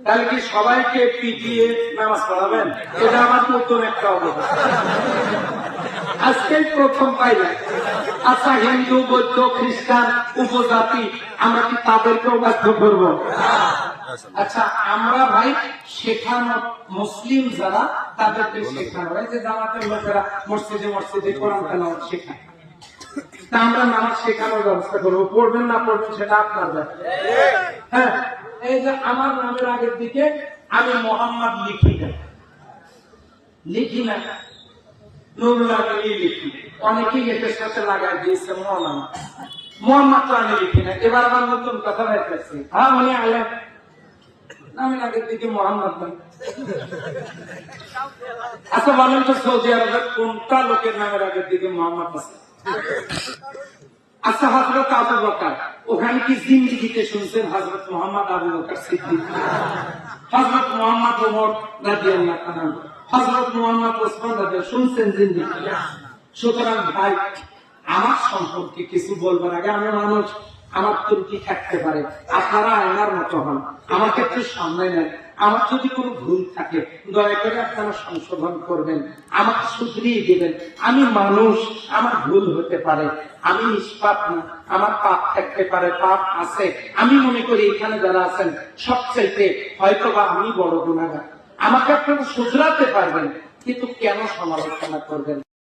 তাহলে কি সবাইকে পিটিয়ে নামাজ পড়াবেন? এটা আমার নতুন একটা অবস্থা, আজকে প্রথম পাইলাম। আচ্ছা, হিন্দু, বৌদ্ধ, খ্রিস্টান, উপজাতি, আমরা কি তাদেরকেও বাধ্য করবো? আচ্ছা, আমরা ভাই শেখানো মুসলিম যারা, তাদেরকে শেখানো হয় যে জামাতের লোকেরা মসজিদে মসজিদে কোরআন তেলাওয়াত শেখায়, তা আমরা নামাজ শেখানোর ব্যবস্থা করবো। পড়বেন না পড়বেন সেটা আপনার ব্যাপার। হ্যাঁ, এই যে আমার নামের আগের দিকে আমি মোহাম্মদ লিখি না, নুরুল্লাহ লিখি, অনেকেই এটার সাথে লাগাই দিয়েছে মোহাম্মদ তো আমি লিখি না। এবার আমার নতুন কথা বেরতেছি, হ্যাঁ উনি আলেম, নামের আগের দিকে মোহাম্মদ নাই। আচ্ছা বলেন তো, সৌদি আরবের কোনটা লোকের নামের আগের দিকে মোহাম্মদ আছে? আচ্ছা, হযরত আবু বকর, ওখানে কি জিন্দেগিতে শুনছেন হযরত মুহাম্মদ আবু বকর সিদ্দিক, হযরত মুহাম্মদ ওমর রাদিয়াল্লাহু আনহু, হযরত মুহাম্মদ ওসমান রাদিয়াল্লাহু শুনছেন জিন্দেগি? সুতরাং ভাই, আমার সম্পর্কে কিছু বলবার আগে আমি মানুষ, আমার ত্রুটি থাকতে পারে, আপনারা আয়নার মতো হন, আমার ক্ষেত্রে সামনে নেন। আমার যদি কোনো ভুল থাকে দয়া করে আপনারা সংশোধন করবেন, আমাকে শুধরিয়ে দেবেন। আমি মানুষ, আমার ভুল হতে পারে, আমি নিষ্পাপ না, আমার পাপ থাকতে পারে, পাপ আছে। আমি মনে করি এখানে যারা আছেন সবচাইতে হয়তো বা আমি বড় গুনাহগার, আমাকে আপনারা শুধরাতে পারবেন, কিন্তু কেন সমালোচনা করবেন?